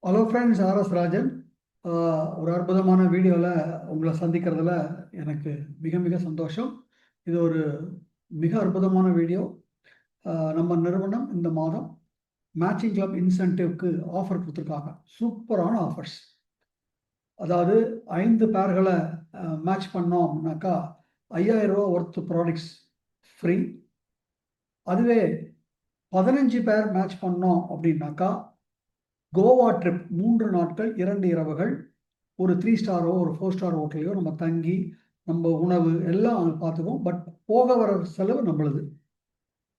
Hello friends, RS Rajan. ஒரு அற்புதமான வீடியோவில் உங்களை சந்திக்கிறதுல எனக்கு மிக மிக சந்தோஷம். இது ஒரு மிக அற்புதமான வீடியோ. நம்ம நிறுவனம் இந்த மாதம் மேட்சிங் கிளப் இன்சென்டிவ்க்கு ஆஃபர் கொடுத்துருக்காங்க. சூப்பரான ஆஃபர்ஸ். அதாவது 5 பேர்களை மேட்ச் பண்ணோம்னாக்கா 5000 ரூபா ஒர்த் ப்ராடக்ட்ஸ் ஃப்ரீ. அதுவே 15 பேர் மேட்ச் பண்ணோம் அப்படின்னாக்கா கோவா ட்ரிப் 3 நாட்கள் 2 இரவுகள் ஒரு 3 ஸ்டாரோ ஒரு 4 ஸ்டார் ஹோட்டலையோ நம்ம தங்கி நம்ம உணவு எல்லாம் பார்த்துக்குவோம். பட் போக வர செலவு நம்மளுது.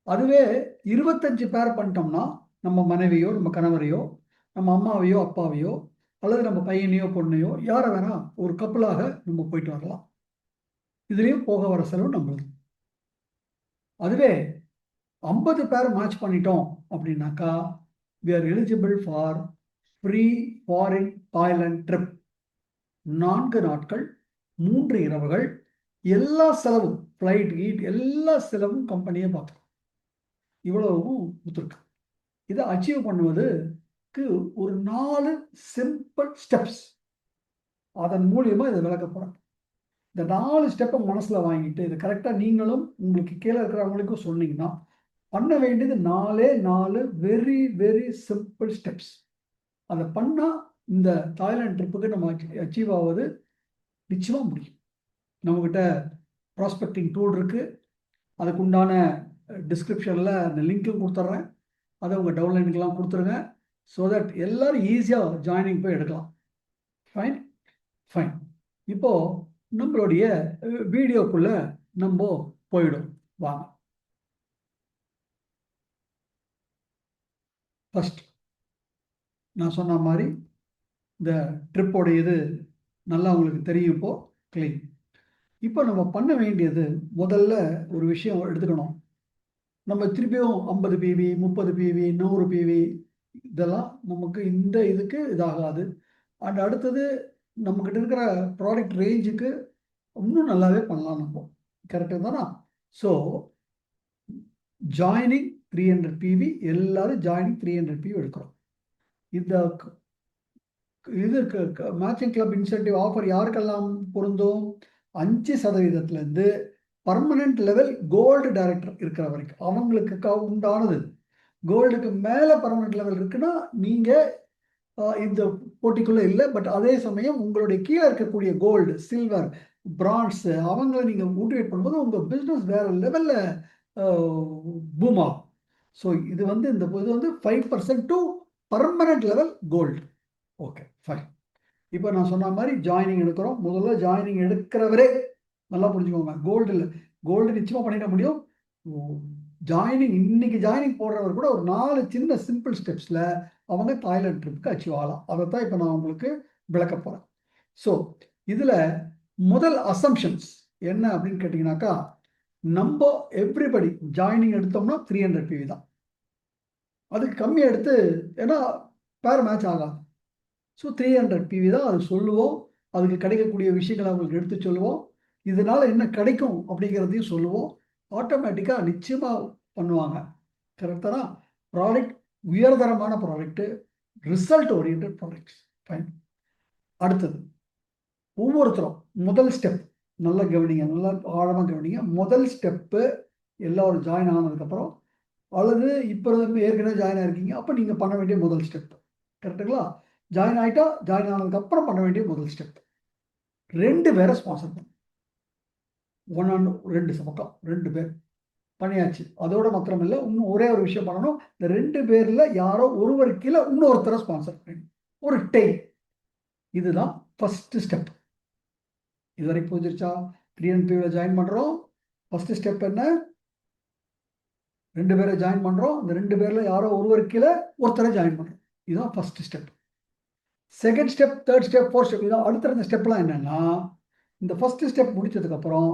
அதுவே 25 பேர் பண்ணிட்டோம்னா நம்ம மனைவியோ நம்ம கணவரையோ நம்ம அம்மாவையோ அப்பாவையோ அல்லது நம்ம பையனையோ பொண்ணையோ யாரை வேணா ஒரு கப்பலாக நம்ம போயிட்டு வரலாம். இதுலேயும் போக வர செலவு நம்மளுது. அதுவே 50 பேர் மேட்ச் பண்ணிட்டோம் அப்படின்னாக்கா we are eligible for free foreign Thailand trip. 4 நாட்கள் 3 இரவுகள் எல்லா செலவும் ஃப்ளைட் கீட் எல்லா செலவும் கம்பெனியே பார்த்துரும். இவ்வளவும் கொடுத்துருக்கு. இதை அச்சீவ் பண்ணுவதுக்கு ஒரு 4 சிம்பிள் ஸ்டெப்ஸ். அதன் மூலியமாக இதை விளக்க போகிறேன். இந்த 4 ஸ்டெப்பை மனசில் வாங்கிட்டு இது கரெக்டாக நீங்களும் உங்களுக்கு கீழே இருக்கிறவங்களுக்கும் சொன்னீங்கன்னா பண்ண வேண்டியது 4 வெரி வெரி சிம்பிள் ஸ்டெப்ஸ். அதை பண்ணால் இந்த தாய்லாந்து ட்ரிப்புக்கு நம்ம அச்சீவ் ஆவது நிச்சயமாக முடியும். நம்மக்கிட்ட ப்ராஸ்பெக்டிங் டூல் இருக்குது. அதுக்கு உண்டான டிஸ்கிரிப்ஷனில் அந்த லிங்க்கும் கொடுத்துட்றேன். அதை உங்கள் டவுன்லைனுக்கெல்லாம் கொடுத்துருங்க. ஸோ தட் எல்லோரும் ஈஸியாக ஜாயினிங் போய் எடுக்கலாம். Fine fine. இப்போது நம்மளுடைய வீடியோக்குள்ளே நம்ம போயிடும். வாங்க. ஃபஸ்ட் நான் சொன்ன மாதிரி இந்த ட்ரிப்போடைய இது நல்லா உங்களுக்கு தெரியும். இப்போது கிளீன். இப்போ நம்ம பண்ண வேண்டியது முதல்ல ஒரு விஷயம் எடுத்துக்கணும். நம்ம திருப்பியும் 50 பிவி 30 பிவி 100 பிவி இதெல்லாம் நமக்கு இந்த இதுக்கு இதாகாது. அண்ட் அடுத்தது நம்மக்கிட்ட இருக்கிற ப்ராடக்ட் ரேஞ்சுக்கு இன்னும் நல்லாவே பண்ணலாம். நம்ம கரெக்டாக தானா? ஸோ ஜாயினிங் 300 பிவி எல்லாரும் ஜாயினிங் 300 பிவி எடுக்கிறோம். இந்த இது மேட்சிங் கிளப் இன்சென்டிவ் ஆஃபர் யாருக்கெல்லாம் பொருந்தும்? 5% பர்மனன்ட் லெவல் கோல்டு டைரக்டர் இருக்கிற வரைக்கும் அவங்களுக்கு உண்டானது. கோல்டுக்கு மேலே பர்மனன்ட் லெவல் இருக்குன்னா நீங்கள் இந்த போட்டிக்குள்ளே இல்லை. பட் அதே சமயம் உங்களுடைய கீழே இருக்கக்கூடிய கோல்டு சில்வர் பிரான்ஸ் அவங்கள நீங்கள் மோட்டிவேட் பண்ணும்போது உங்கள் பிஸ்னஸ் வேறு லெவலில் பூம் ஆகும். ஸோ இது வந்து இந்த இது வந்து 5% to permanent level gold. Okay fine. இப்போ நான் சொன்ன மாதிரி ஜாயினிங் எடுக்கிறோம். முதல்ல ஜாயினிங் எடுக்கிறவரே நல்லா புரிஞ்சுக்கோங்க. கோல்டு நிச்சயமாக பண்ணிட முடியும். ஜாயினிங் இன்னைக்கு ஜாயினிங் போடுறவர் கூட ஒரு 4 சின்ன சிம்பிள் ஸ்டெப்ஸில் அவங்க தாய்லாந்து ட்ரிப்புக்கு அச்சீவ் ஆகலாம். அதை தான் இப்போ நான் உங்களுக்கு விளக்க போகிறேன். ஸோ இதில் முதல் அசம்ஷன்ஸ் என்ன அப்படின்னு கேட்டிங்கனாக்கா, நம்ம எவ்ரிபடி ஜாயினிங் எடுத்தோம்னா 300 பிவி தான். அதுக்கு கம்மியாக எடுத்து ஏன்னா பேர் மேட்ச் ஆகாது. ஸோ 300 பிவி தான் அது சொல்லுவோம். அதுக்கு கிடைக்கக்கூடிய விஷயங்களை அவங்களுக்கு எடுத்து சொல்லுவோம். இதனால் என்ன கிடைக்கும் அப்படிங்கிறதையும் சொல்லுவோம். ஆட்டோமேட்டிக்காக நிச்சயமாக பண்ணுவாங்க. கரெக்டாக ப்ராடக்ட் உயர்தரமான product, result oriented products. Fine. அடுத்தது ஒவ்வொருத்தரும் முதல் ஸ்டெப் நல்லா கவனிங்க, நல்லா ஆழமாக கவனிங்க. முதல் ஸ்டெப்பு எல்லோரும் ஜாயின் ஆனதுக்கப்புறம் அல்லது இப்போ ஏற்கனவே ஜாயின் ஆகிருக்கீங்க அப்போ நீங்கள் பண்ண வேண்டிய முதல் ஸ்டெப் கரெக்டுங்களா? ஜாயின் ஆகிட்டா ஜாயின் ஆனதுக்கப்புறம் பண்ண வேண்டிய முதல் ஸ்டெப் 2 பேரை ஸ்பான்சர் பண்ணும். 2 பக்கம் 2 பேர் பண்ணியாச்சு. அதோட மாத்திரம் இல்லை, இன்னும் ஒரே ஒரு விஷயம் பண்ணணும். இந்த 2 பேரில் யாரோ ஒருவர் கீழே இன்னொருத்தரை ஸ்பான்சர் பண்ணணும். ஒரு டெய்ம். இதுதான் ஃபஸ்ட்டு ஸ்டெப். இது வரைக்கும் புரிஞ்சிருச்சா? 3NPவில் ஜாயின் பண்ணுறோம். ஃபஸ்ட்டு ஸ்டெப் என்ன? 2 பேரை ஜாயின் பண்ணுறோம். இந்த 2 பேரில் யாரோ ஒருவர் கீழே ஒருத்தரை ஜாயின் பண்ணுறோம். இதுதான் first step. Second step, third step, fourth step இதான் அடுத்த ஸ்டெப்லாம் என்னென்னா, இந்த ஃபஸ்ட்டு ஸ்டெப் முடித்ததுக்கப்புறம்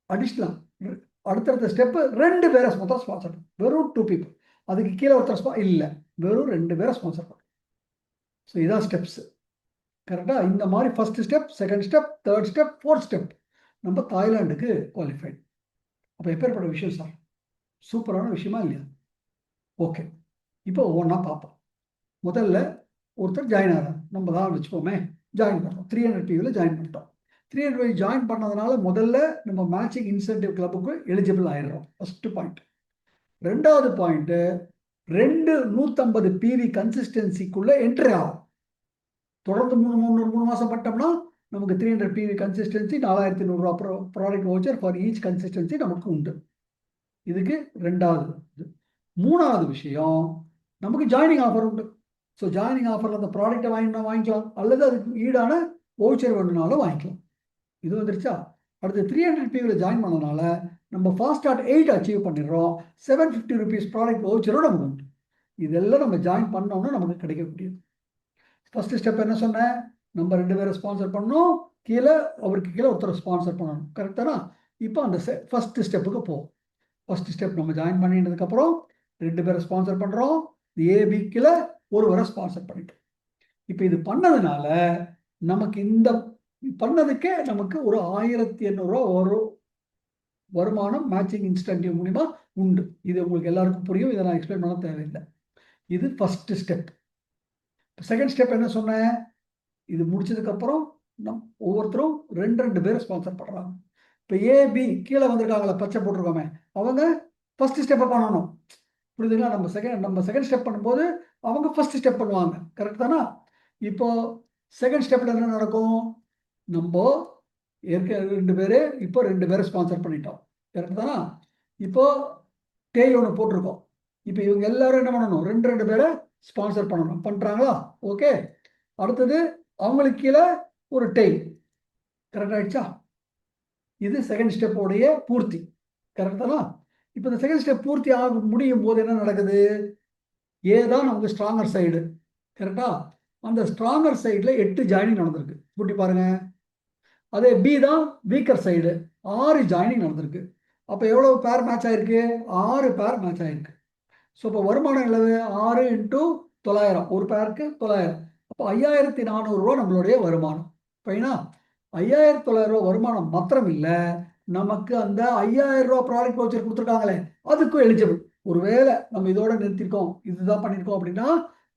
அடிஷ்னலாக அடுத்தடுத்த ஸ்டெப்பு 2 பேரை மொத்தம் ஸ்பான்சர் பண்ணும். வெறும் 2 பீப்புள். அதுக்கு கீழே ஒருத்தர் இல்லை, வெறும் 2 பேரை ஸ்பான்சர் பண்ணும். ஸோ இதான் ஸ்டெப்ஸு. கரெக்டாக இந்த மாதிரி first step, second step, third step, fourth step நம்ம தாய்லாண்டுக்கு குவாலிஃபைட். அப்போ எப்பேற்பட்ட விஷயம் சார்? சூப்பரான விஷயமா இல்லையா? ஓகே, இப்போ ஒவ்வொன்றா பார்ப்போம். முதல்ல ஒருத்தர் ஜாயின் ஆகிறார், நம்ம தான் வச்சுப்போமே, ஜாயின் பண்ணுறோம். 300 PVயில் ஜாயின் பண்ணிட்டோம். 300 PV ஜாயின் பண்ணதுனால முதல்ல நம்ம மேட்சிங் இன்சென்டிவ் கிளப்புக்கு எலிஜிபிள் ஆயிடுறோம். First point. ரெண்டாவது பாயிண்ட்டு, 150 PV கன்சிஸ்டன்சிக்குள்ளே என்ட்ரி ஆகும். தொடர்ந்து 3 மாதம் பட்டோம்னா நமக்கு 300 PV consistency 4100 product voucher for each consistency நமக்கு உண்டு. இதுக்கு ரெண்டாவது. மூணாவது விஷயம், நமக்கு ஜாயினிங் ஆஃபர் உண்டு. ஸோ ஜாயினிங் ஆஃபரில் அந்த ப்ராடக்டை வாங்கிக்கலாம், அல்லது அதுக்கு ஈடான வவுச்சர் வேணுனாலும் வாங்கிக்கலாம். இது வந்துருச்சா? அடுத்து 300 PVயில் ஜாயின் பண்ணதுனால நம்ம ஃபாஸ்ட் ஸ்டார்ட் 8 அச்சீவ் பண்ணிடுறோம். 750 rupees ப்ராடக்ட் வவுச்சரும் நமக்கு உண்டு. இதெல்லாம் நம்ம ஜாயின் பண்ணோம்னா நமக்கு கிடைக்கக்கூடியது. ஃபஸ்ட்டு ஸ்டெப் என்ன சொன்னேன்? நம்ம 2 பேரை ஸ்பான்சர் பண்ணணும், கீழே அவருக்கு கீழே ஒருத்தர் ஸ்பான்சர் பண்ணணும். கரெக்டானா? இப்போ அந்த ஃபஸ்ட்டு ஸ்டெப்புக்கு போவோம். ஃபஸ்ட்டு ஸ்டெப் நம்ம ஜாயின் பண்ணிட்டதுக்கப்புறம் 2 பேரை ஸ்பான்சர் பண்ணுறோம். ஏபி கீழே ஒருவரை ஸ்பான்சர் பண்ணிட்டோம். இப்போ இது பண்ணதுனால நமக்கு இந்த பண்ணதுக்கே நமக்கு ஒரு 1800 ஒரு வருமானம் மேட்சிங் இன்ஸ்டன்டிவ் மூலிமா உண்டு. இது உங்களுக்கு எல்லாருக்கும் புரியும், இதை நான் எக்ஸ்பிளைன் பண்ண தேவையில்லை. இது ஃபஸ்ட்டு ஸ்டெப். செகண்ட் ஸ்டெப் என்ன சொன்னேன்? இது முடிச்சதுக்கப்புறம் ஒவ்வொருத்தரும் 2 பேரை ஸ்பான்சர் பண்ணுறாங்க. இப்போ ஏபி கீழே வந்திருக்காங்களா, பச்சை போட்டிருக்கோமே, அவங்க ஃபஸ்ட்டு ஸ்டெப்பை பண்ணணும். புரியுதுங்களா? நம்ம செகண்ட் ஸ்டெப் பண்ணும்போது அவங்க ஃபஸ்ட்டு ஸ்டெப் பண்ணுவாங்க. கரெக்ட் தானா? இப்போ செகண்ட் ஸ்டெப்பில் என்ன நடக்கும்? நம்ம ஏற்கனவே 2 பேர், இப்போ 2 பேரை ஸ்பான்சர் பண்ணிட்டோம். கரெக்ட் தானா? இப்போ டேய் ஒன்று போட்டிருக்கோம். இப்போ இவங்க எல்லாரும் என்ன பண்ணணும்? 2 பேரை ஸ்பான்சர் பண்ணணும். பண்ணுறாங்களா? ஓகே. அடுத்தது அவங்களுக்கு கீழே ஒரு டெய். கரெக்ட் ஆகிடுச்சா? இது செகண்ட் ஸ்டெப்போடைய பூர்த்தி. கரெக்ட் தானா? இப்போ இந்த செகண்ட் ஸ்டெப் பூர்த்தி ஆக முடியும் போது என்ன நடக்குது? ஏ தான் நமக்கு ஸ்ட்ராங்கர் சைடு. கரெக்டா? அந்த ஸ்ட்ராங்கர் சைடில் 8 ஜாயினிங் நடந்திருக்கு. கூட்டி பாருங்க. அதே பி தான் வீக்கர் சைடு, 6 ஜாயினிங் நடந்திருக்கு. அப்போ எவ்வளோ பேர் மேட்ச் ஆயிருக்கு? 6 பேர் மேட்ச் ஆயிருக்கு. ஸோ இப்போ வருமானம் எவ்வளவு? 6 × 900, ஒரு பேருக்கு 900. அப்போ 5400 நம்மளுடைய வருமானம். ஃபைனா? 5900 வருமானம் மாத்திரம் இல்லை, நமக்கு அந்த 5000 ப்ராடக்ட் வவுச்சர் கொடுத்துருக்காங்களே, அதுக்கும் எலிஜிபிள். ஒருவேளை நம்ம இதோட நிறுத்திருக்கோம், இதுதான் பண்ணியிருக்கோம் அப்படின்னா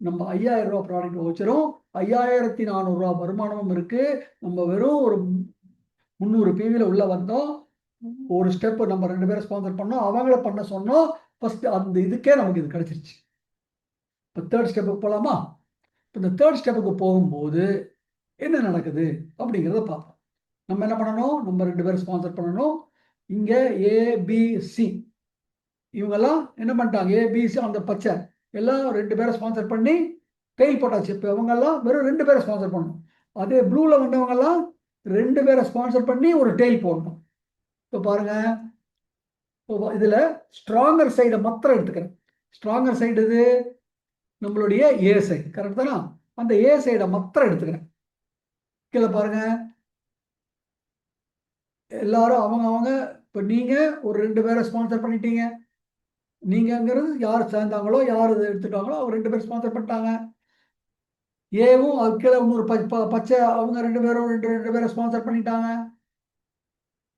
நம்ம 5000 ப்ராடக்ட் வவுச்சரும் 5400 வருமானமும் இருக்கு. நம்ம வெறும் ஒரு 300 PVயில் உள்ள வந்தோம். ஒரு ஸ்டெப் நம்ம 2 பேரை ஸ்பான்சர் பண்ணோம், அவங்கள பண்ண சொன்னோம். ஃபர்ஸ்ட் அந்த இதுக்கே நமக்கு இது கிடைச்சிருச்சு. இப்போ தேர்ட் ஸ்டெப்புக்கு போகலாமா? இப்போ இந்த தேர்ட் ஸ்டெப்புக்கு போகும்போது என்ன நடக்குது அப்படிங்கிறத பார்ப்போம். நம்ம என்ன பண்ணணும்? நம்ம 2 பேரை ஸ்பான்சர் பண்ணணும். இங்கே ஏபிசி இவங்கெல்லாம் என்ன பண்ணிட்டாங்க? ஏபிசி அந்த பச்சை எல்லாம் 2 பேரை ஸ்பான்சர் பண்ணி டெயில் போட்டாச்சு. இப்போ இவங்கெல்லாம் வெறும் 2 பேரை ஸ்பான்சர் பண்ணணும். அதே ப்ளூவில் வந்தவங்கெல்லாம் 2 பேரை ஸ்பான்சர் பண்ணி ஒரு டெயில் போடணும். இப்போ பாருங்க, இதில் ஸ்ட்ராங்கர் சைடை மாத்திரம் எடுத்துக்கிறேன். ஸ்ட்ராங்கர் சைடு இது நம்மளுடைய ஏ சைடு. கரெக்ட் தானா? அந்த ஏ சைடை மாத்திரம் எடுத்துக்கிறேன். கீழே பாருங்க, எல்லாரும் அவங்க இப்போ நீங்கள் ஒரு 2 பேரை ஸ்பான்சர் பண்ணிட்டீங்க. நீங்கங்கிறது யார் சேர்ந்தாங்களோ, யார் இதை எடுத்துட்டாங்களோ அவங்க 2 பேர் ஸ்பான்சர் பண்ணிட்டாங்க. ஏவும் அது கீழே இன்னொரு பச்சை அவங்க 2 பேரும் 2 பேரை ஸ்பான்சர் பண்ணிட்டாங்க.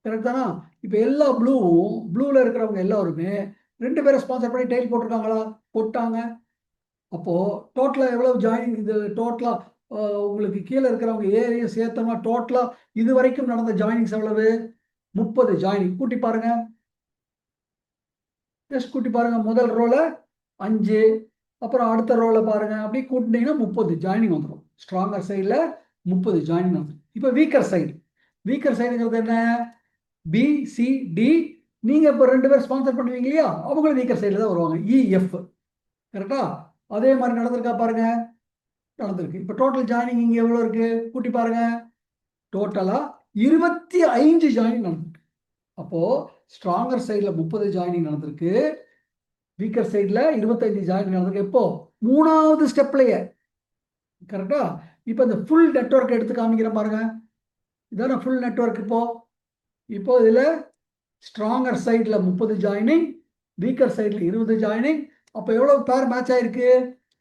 கரெக்ட் தானா? இப்போ எல்லா ப்ளூவில் இருக்கிறவங்க எல்லாருமே 2 பேரை ஸ்பான்சர் பண்ணி டெயில் போட்டிருக்காங்களா? போட்டாங்க. அப்போது டோட்டலாக எவ்வளோ ஜாயினிங்? இது டோட்டலாக உங்களுக்கு கீழே இருக்கிறவங்க ஏரியும் சேர்த்தோம்னா டோட்டலாக இது வரைக்கும் நடந்த ஜாயினிங்ஸ் எவ்வளவு? 30 ஜாயினிங். கூட்டி பாருங்க, ஜஸ்ட் கூட்டி பாருங்க. முதல் ரோல 5, அப்புறம் அடுத்த ரோவில் பாருங்க, அப்படி கூட்டினீங்கன்னா 30 ஜாயினிங் வந்துடும். ஸ்ட்ராங்கர் சைடில் 30 ஜாயினிங் வந்துடும். இப்போ வீக்கர் சைடுங்கிறது என்ன? B, C, D. நீங்கள் இப்போ 2 பேர் ஸ்பான்சர் பண்ணுவீங்க இல்லையா, அவங்களும் வீக்கர் சைடில் தான் வருவாங்க. இஎஃப். கரெக்டா? அதே மாதிரி நடந்திருக்கா பாருங்க? நடந்திருக்கு. இப்போ டோட்டல் ஜாயினிங் இங்கே எவ்வளோ இருக்கு? கூட்டி பாருங்க. டோட்டலாக 25 ஜாயினிங் நடந்திருக்கு. அப்போது ஸ்ட்ராங்கர் சைடில் 30 ஜாயினிங் நடந்திருக்கு, வீக்கர் சைடில் 25 ஜாயினிங் நடந்திருக்கு. எப்போ? 3வது ஸ்டெப்லையே. கரெக்டா? இப்போ இந்த ஃபுல் நெட்வொர்க் எடுத்து காமிக்கிறேன் பாருங்க. இதான ஃபுல் நெட்வொர்க். இப்போ இதில் ஸ்ட்ராங்கர் சைடில் 30 ஜாயினிங், வீக்கர் சைடில் 20 ஜாயினிங். அப்போ எவ்வளோ பேர் மேட்ச் ஆயிருக்கு?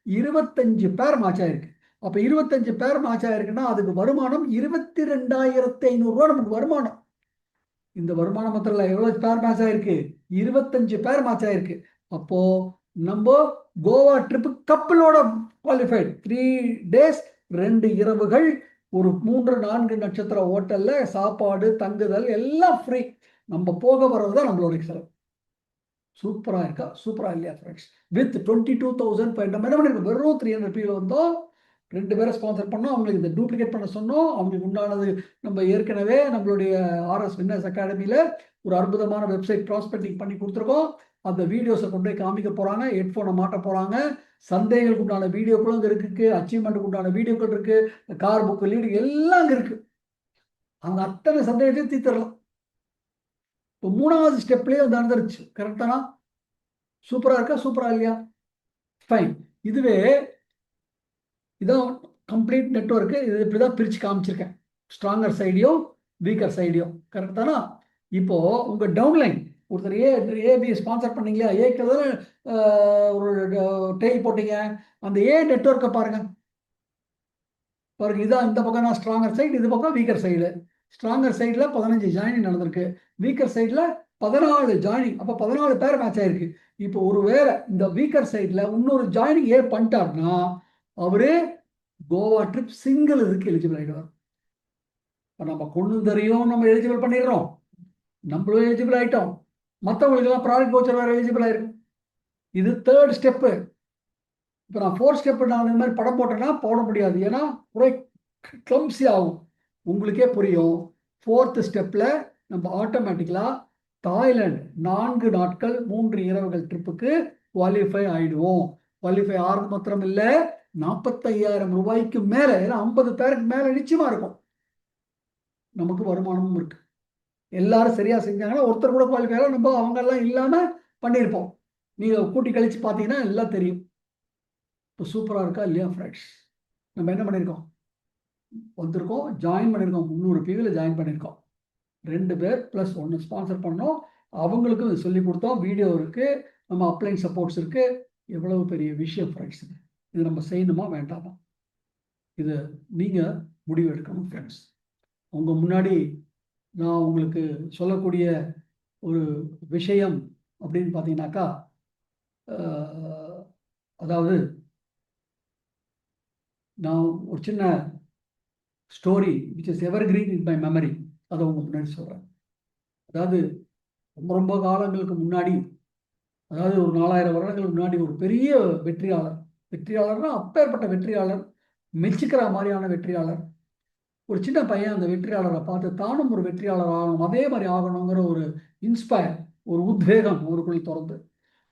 25 பேர் மேட்ச் ஆயிருக்கு. அப்போ 25 பேர் மேட்ச் ஆயிருக்குன்னா அதுக்கு வருமானம் 22,500 நமக்கு வருமானம். இந்த வருமான மொத்தத்தில் எவ்வளோ பேர் மேட்ச் ஆயிருக்கு? 25 பேர் மேட்ச் ஆயிருக்கு. அப்போ நம்ம கோவா ட்ரிப்பு கப்பலோட குவாலிஃபைட் 3 days 2 இரவுகள் ஒரு 3-4 நட்சத்திர ஹோட்டல்ல சாப்பாடு தங்குதல் எல்லாம் ஃப்ரீ. நம்ம போக வர்றது தான் நம்மளுடைய செலவு. சூப்பரா இருக்கா? சூப்பரா இல்லையா ஃப்ரெண்ட்ஸ்? வித் 22,500 நம்ம என்ன பண்ணிருக்கோம்? வெறும் 300 people வந்தோம். 2 பேரை ஸ்பான்சர் பண்ணோம். அவங்களுக்கு இந்த டூப்ளிகேட் பண்ண சொன்னோம். அவங்களுக்கு உண்டானது நம்ம ஏற்கனவே நம்மளுடைய ஆர்எஸ் வின்னர்ஸ் அகாடமியில் ஒரு அற்புதமான வெப்சைட் ப்ராஸ்பெக்டிங் பண்ணி கொடுத்துருக்கோம். அந்த வீடியோஸை கொண்டு போய் காமிக்க போகிறாங்க. ஹெட்ஃபோனை மாட்ட போகிறாங்க. சந்தேகங்களுக்கு உண்டான வீடியோக்களும் அங்கே இருக்குது. அச்சீவ்மெண்ட்டுக்கு உண்டான வீடியோக்கள் இருக்குது. கார் புக்கு லீடு எல்லாம் அங்கே இருக்குது. அவங்க அத்தனை சந்தேகத்தையும் தீர்த்துடலாம். இப்போ 3வது ஸ்டெப்லேயே வந்து நடந்துருச்சு. கரெக்டானா? சூப்பராக இருக்கா? சூப்பராக இல்லையா? ஃபைன். இதுவே இதான் கம்ப்ளீட் நெட்வொர்க்கு. இது இப்படி தான் பிரித்து காமிச்சிருக்கேன். ஸ்ட்ராங்கர் சைடையும் வீக்கர் சைடையும். கரெக்ட் தானா? இப்போது உங்கள் டவுன்லைன் ஒருத்தர் ஏபி ஸ்பான்சர் பண்ணீங்களா? ஏக்கு ஒரு டெயில் போட்டீங்க. அந்த ஏ நெட்வொர்க்கை பாருங்கள். இதான் இந்த பக்கம் நான் ஸ்ட்ராங்கர் சைடு, இது பக்கம் வீக்கர் சைடு. ஸ்ட்ராங்கர் சைடில் 15 ஜாயினிங் நடந்திருக்கு. வீக்கர் சைடில் 14 ஜாயினிங். அப்போ 14 பேர் மேட்ச் ஆயிருக்கு. இப்போ ஒருவேளை இந்த வீக்கர் சைடில் இன்னொரு ஜாயினிங் ஏ பண்ணிட்டார்னா அவரு கோவா ட்ரிப் சிங்கிள் இதுக்கு எலிஜிபிள் ஆகிடுவார். இப்போ நம்ம கொண்டு தெரியும், நம்ம எலிஜிபிள் பண்ணிடுறோம். நம்மளும் எலிஜிபிள் ஆகிட்டோம். மற்றவங்களுக்கெல்லாம் ப்ராடக்ட் வவுச்சர் வேறு எலிஜிபிள் ஆயிருக்கு. இது 3rd ஸ்டெப்பு. இப்போ நான் 4th ஸ்டெப்பு நான் இந்த மாதிரி படம் போட்டேன்னா போட முடியாது. ஏன்னா ஒரே கிளம்ஸி ஆகும். உங்களுக்கே புரியும். 4th ஸ்டெப்பில் நம்ம ஆட்டோமேட்டிக்கலாக தாய்லாந்து 4 நாட்கள் 3 இரவுகள் ட்ரிப்புக்கு குவாலிஃபை ஆகிடுவோம். குவாலிஃபை ஆகிறது மாத்திரம் இல்லை, 45,000 ரூபாய்க்கு மேலே, ஏன்னா 50 பேருக்கு மேலே நிச்சயமாக இருக்கும். நமக்கு வருமானமும் இருக்கு. எல்லாரும் சரியா செஞ்சாங்கன்னா ஒருத்தர் கூட குவாலிஃபை ஆகலாம். நம்ம அவங்கெல்லாம் இல்லாமல் பண்ணியிருப்போம். நீங்கள் கூட்டி கழிச்சு பார்த்தீங்கன்னா எல்லாம் தெரியும். இப்போ சூப்பராக இருக்கா இல்லையா ஃப்ரெண்ட்ஸ்? நம்ம என்ன பண்ணியிருக்கோம்? வந்திருக்கோம், ஜாயின் பண்ணியிருக்கோம். 300 people ஜாயின் பண்ணியிருக்கோம். 2 பேர் ப்ளஸ் 1 ஸ்பான்சர் பண்ணோம். அவங்களுக்கும் இது சொல்லி கொடுத்தோம். வீடியோ இருக்குது, நம்ம அப்ளைன் சப்போர்ட்ஸ் இருக்குது. எவ்வளவு பெரிய விஷயம் ஃப்ரெண்ட்ஸ்! இது நம்ம செய்யணுமா வேண்டாமா? இது நீங்கள் முடிவு எடுக்கணும் ஃப்ரெண்ட்ஸ். உங்கள் முன்னாடி நான் உங்களுக்கு சொல்லக்கூடிய ஒரு விஷயம் அப்படின்னு பார்த்தீங்கன்னாக்கா, அதாவது நான் ஒரு சின்ன story which is ever green in my memory, அதை உங்கள் முன்னாடி சொல்கிறேன். அதாவது ரொம்ப ரொம்ப காலங்களுக்கு முன்னாடி, அதாவது ஒரு 4000 வருடங்களுக்கு முன்னாடி ஒரு பெரிய வெற்றியாளர்னா அப்பேற்பட்ட வெற்றியாளர், மெச்சிக்கிற மாதிரியான வெற்றியாளர். ஒரு சின்ன பையன் அந்த வெற்றியாளரை பார்த்து தானும் ஒரு வெற்றியாளர் ஆகணும், அதே மாதிரி ஆகணுங்கிற ஒரு இன்ஸ்பயர், ஒரு உத்வேகம் அவருக்குள் திறந்து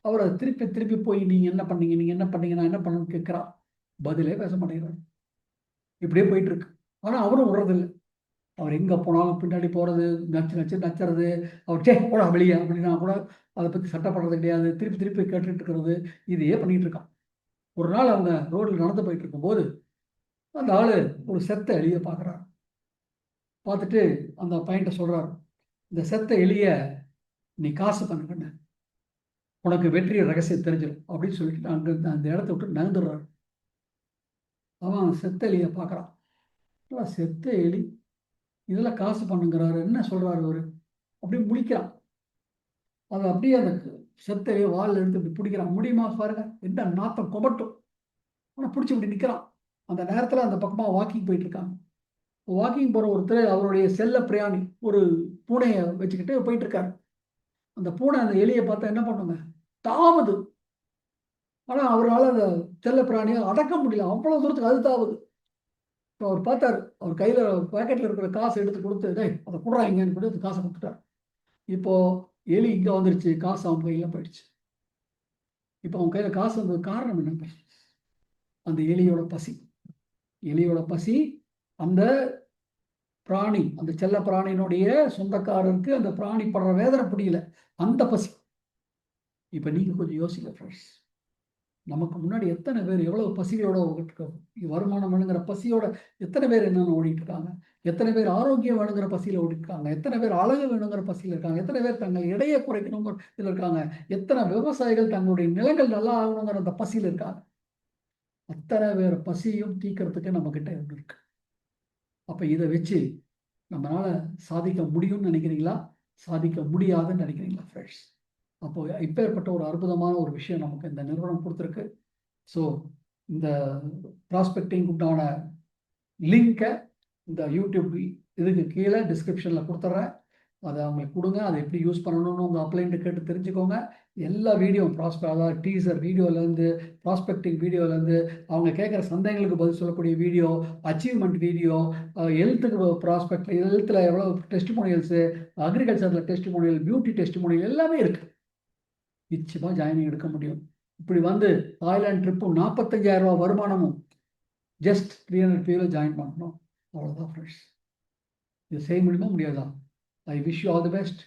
அவரை திருப்பி திருப்பி போய் நீங்கள் என்ன பண்ணீங்க, நான் என்ன பண்ணணும்னு கேட்குறா. பதிலே பேச மாட்டேங்கிறார். இப்படியே போயிட்டு இருக்கு. ஆனால் அவரும் விடுறதில்லை. அவர் எங்கே போனாலும் பின்னாடி போகிறது, நச்சுறது. அவர் போட வெளியே அப்படின்னா கூட அதை பற்றி சட்டப்படுறது கிடையாது. திருப்பி திருப்பி கேட்டுட்டு இருக்கிறது, இதையே பண்ணிகிட்டு இருக்கான். ஒரு நாள் அவங்க ரோடில் நடந்து போயிட்டு இருக்கும்போது அந்த ஆள் ஒரு செத்த எலியை பார்க்குறாரு. பார்த்துட்டு அந்த பையன்கிட்ட சொல்கிறார், இந்த செத்த எலியை நீ காசு பண்ணுங்கன்னு, உனக்கு வெற்றிய ரகசியம் தெரிஞ்சிடும் அப்படின்னு சொல்லிட்டு அங்கே அந்த இடத்த விட்டு நகர்ந்துடுறாரு. அவன் செத்த எலியை பார்க்குறான். செத்த எலி இதெல்லாம் காசு பண்ணுங்கிறாரு, என்ன சொல்கிறாரு அவர்? அப்படியே முழிக்கிறான். அதை அப்படியே அந்த செத்த எலியை வாலில் எடுத்து இப்படி பிடிக்கிறான். முடியுமா பாருங்க, என்ன நாத்தம் கொமட்டும். ஆனால் பிடிச்சி இப்படி நிற்கிறான். அந்த நேரத்தில் அந்த பக்கமாக வாக்கிங் போயிட்டு இருக்காங்க. வாக்கிங் போகிற ஒருத்தர் அவருடைய செல்ல பிரயாணி ஒரு பூனையை வச்சுக்கிட்டு போயிட்டு இருக்காரு. அந்த பூனை அந்த எலியை பார்த்தா என்ன பண்ணுங்க, தாவுது. ஆனால் அவரால் அந்த செல்ல பிராணியை அடக்க முடியல, அவ்வளோ தூரத்துக்கு அது தாவுது. இப்போ அவர் பார்த்தார், அவர் கையில் பாக்கெட்டில் இருக்கிற காசை எடுத்து கொடுத்து, அதை கொடுறாங்கன்னு கொடுத்து காசை கொடுத்துட்டார். இப்போது எலி இங்கே வந்துருச்சு, காசு அவன் கையில் போயிடுச்சு. இப்போ அவன் கையில் காசு வந்தது காரணம் என்னங்க? அந்த எலியோட பசி. அந்த பிராணி, அந்த செல்ல பிராணியினுடைய சொந்தக்காரருக்கு அந்த பிராணி படுற வேதனை புரியல, அந்த பசி. இப்போ நீங்கள் கொஞ்சம் யோசிங்க ஃப்ரெண்ட்ஸ், நமக்கு முன்னாடி எத்தனை பேர் எவ்வளவு பசியோட ஓடிட்டுருக்காங்க. வருமானம் வேணுங்கிற பசியோட எத்தனை பேர் என்னென்ன ஓடிட்டு இருக்காங்க. எத்தனை பேர் ஆரோக்கியம் வேணுங்கிற பசியில் ஓடிட்டுருக்காங்க. எத்தனை பேர் அழகு வேணுங்கிற பசியில் இருக்காங்க. எத்தனை பேர் தங்கள் எடையை குறைக்கணுங்கிற இதில் இருக்காங்க. எத்தனை விவசாயிகள் தங்களுடைய நிலங்கள் நல்லா ஆகணுங்கிற அந்த பசியில் இருக்காங்க. அத்தனை பேர் பசியும் தீக்கிறதுக்கு நம்மக்கிட்ட இருக்கு. அப்போ இதை வச்சு நம்மளால் சாதிக்க முடியும்னு நினைக்கிறீங்களா, சாதிக்க முடியாதுன்னு நினைக்கிறீங்களா ஃப்ரெண்ட்ஸ்? அப்போ இப்பேற்பட்ட ஒரு அற்புதமான ஒரு விஷயம் நமக்கு இந்த நிறுவனம் கொடுத்துருக்கு. ஸோ இந்த ப்ராஸ்பெக்டிங் உண்டான லிங்கை இந்த யூடியூப் இதுக்கு கீழே டிஸ்கிரிப்ஷனில் கொடுத்துட்றேன். அதை அவங்களுக்கு கொடுங்க. அதை எப்படி யூஸ் பண்ணணும்னு உங்கள் அப்ளைன்ட்டு கேட்டு தெரிஞ்சுக்கோங்க. எல்லா வீடியோ அதாவது டீசர் வீடியோலேருந்து, ப்ராஸ்பெக்டிங் வீடியோலேருந்து, அவங்க கேட்குற சந்தேகங்களுக்கு பதில் சொல்லக்கூடிய வீடியோ, அச்சீவ்மெண்ட் வீடியோ, ஹெல்த்துக்கு ப்ராஸ்பெக்ட், ஹெல்த்தில் எவ்வளோ டெஸ்டிமோனியல்ஸு, அக்ரிகல்ச்சரில் டெஸ்டிமோனியல், பியூட்டி டெஸ்டிமோனியல் எல்லாமே இருக்குது. நிச்சயமாக ஜாயினிங் எடுக்க முடியும். இப்படி வந்து தாய்லாந்து ட்ரிப்பும் 45,000 ரூபா வருமானமும் ஜஸ்ட் 300 பேரில் ஜாயின் பண்ணணும். அவ்வளோதான் ஃப்ரெண்ட்ஸ். இது செய்ய முடியுமா முடியாதா? I wish you all the best.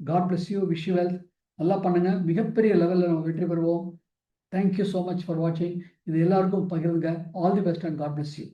God bless you. Wish you wealth. நல்லா பண்ணுங்க. மிகப்பெரிய லெவலில் நம்ம வெற்றி பெறுவோம். தேங்க்யூ ஸோ மச் ஃபார் வாட்சிங். இது எல்லாருக்கும் பகிருங்க. All the best and God bless you.